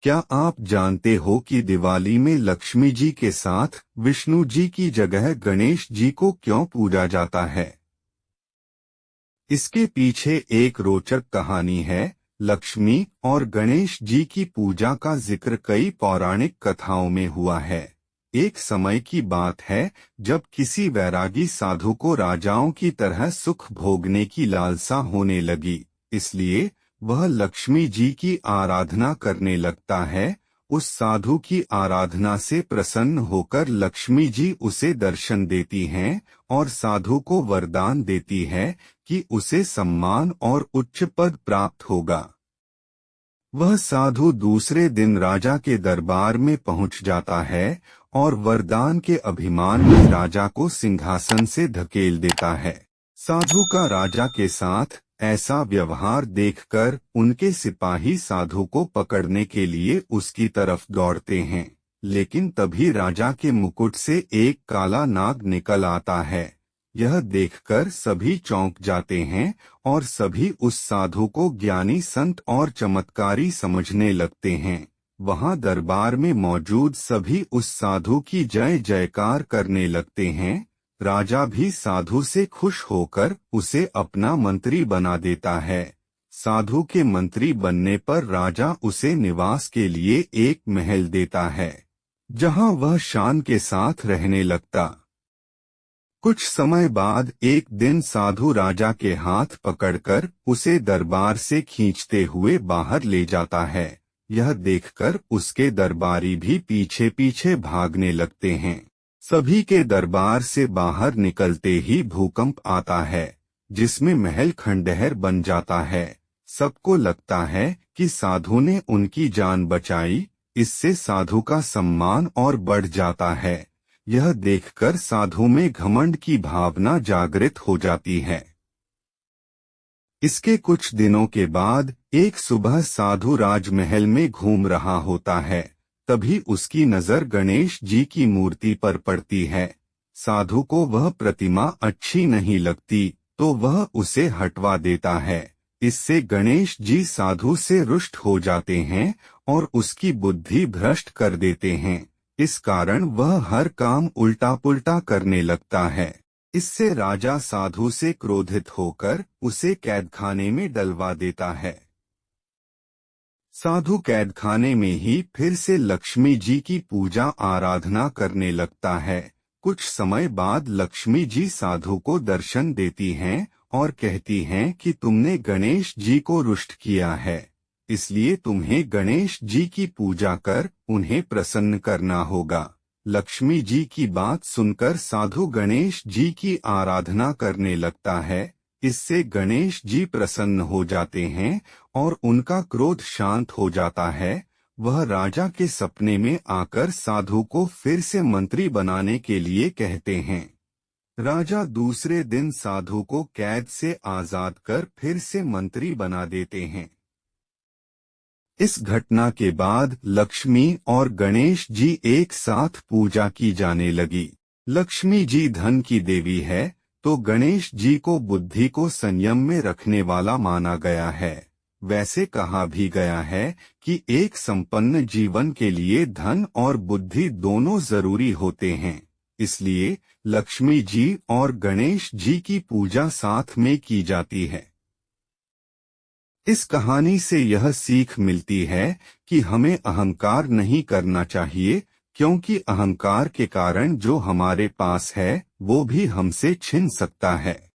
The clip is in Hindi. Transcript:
क्या आप जानते हो कि दिवाली में लक्ष्मी जी के साथ विष्णु जी की जगह गणेश जी को क्यों पूजा जाता है? इसके पीछे एक रोचक कहानी है। लक्ष्मी और गणेश जी की पूजा का जिक्र कई पौराणिक कथाओं में हुआ है। एक समय की बात है जब किसी वैरागी साधु को राजाओं की तरह सुख भोगने की लालसा होने लगी, इसलिए वह लक्ष्मी जी की आराधना करने लगता है। उस साधु की आराधना से प्रसन्न होकर लक्ष्मी जी उसे दर्शन देती हैं और साधु को वरदान देती है कि उसे सम्मान और उच्च पद प्राप्त होगा। वह साधु दूसरे दिन राजा के दरबार में पहुंच जाता है और वरदान के अभिमान में राजा को सिंहासन से धकेल देता है। साधु का राजा के साथ ऐसा व्यवहार देखकर उनके सिपाही साधु को पकड़ने के लिए उसकी तरफ दौड़ते हैं, लेकिन तभी राजा के मुकुट से एक काला नाग निकल आता है। यह देखकर सभी चौंक जाते हैं और सभी उस साधु को ज्ञानी संत और चमत्कारी समझने लगते हैं। वहां दरबार में मौजूद सभी उस साधु की जय जयकार करने लगते हैं। राजा भी साधु से खुश होकर उसे अपना मंत्री बना देता है। साधु के मंत्री बनने पर राजा उसे निवास के लिए एक महल देता है, जहां वह शान के साथ रहने लगता। कुछ समय बाद एक दिन साधु राजा के हाथ पकड़कर उसे दरबार से खींचते हुए बाहर ले जाता है। यह देखकर उसके दरबारी भी पीछे पीछे भागने लगते हैं। सभी के दरबार से बाहर निकलते ही भूकंप आता है, जिसमें महल खंडहर बन जाता है। सबको लगता है कि साधु ने उनकी जान बचाई। इससे साधु का सम्मान और बढ़ जाता है। यह देखकर साधु में घमंड की भावना जागृत हो जाती है। इसके कुछ दिनों के बाद एक सुबह साधु राजमहल में घूम रहा होता है। तभी उसकी नजर गणेश जी की मूर्ति पर पड़ती है। साधु को वह प्रतिमा अच्छी नहीं लगती, तो वह उसे हटवा देता है। इससे गणेश जी साधु से रुष्ट हो जाते हैं और उसकी बुद्धि भ्रष्ट कर देते हैं। इस कारण वह हर काम उल्टा पुल्टा करने लगता है। इससे राजा साधु से क्रोधित होकर उसे कैदखाने में डलवा देता है। साधु कैदखाने में ही फिर से लक्ष्मी जी की पूजा आराधना करने लगता है। कुछ समय बाद लक्ष्मी जी साधु को दर्शन देती हैं और कहती हैं कि तुमने गणेश जी को रुष्ट किया है, इसलिए तुम्हें गणेश जी की पूजा कर उन्हें प्रसन्न करना होगा। लक्ष्मी जी की बात सुनकर साधु गणेश जी की आराधना करने लगता है। इससे गणेश जी प्रसन्न हो जाते हैं और उनका क्रोध शांत हो जाता है। वह राजा के सपने में आकर साधु को फिर से मंत्री बनाने के लिए कहते हैं। राजा दूसरे दिन साधु को कैद से आजाद कर फिर से मंत्री बना देते हैं। इस घटना के बाद लक्ष्मी और गणेश जी एक साथ पूजा की जाने लगी। लक्ष्मी जी धन की देवी है, तो गणेश जी को बुद्धि को संयम में रखने वाला माना गया है। वैसे कहा भी गया है कि एक संपन्न जीवन के लिए धन और बुद्धि दोनों जरूरी होते हैं। इसलिए लक्ष्मी जी और गणेश जी की पूजा साथ में की जाती है। इस कहानी से यह सीख मिलती है कि हमें अहंकार नहीं करना चाहिए, क्योंकि अहंकार के कारण जो हमारे पास है वो भी हमसे छिन सकता है।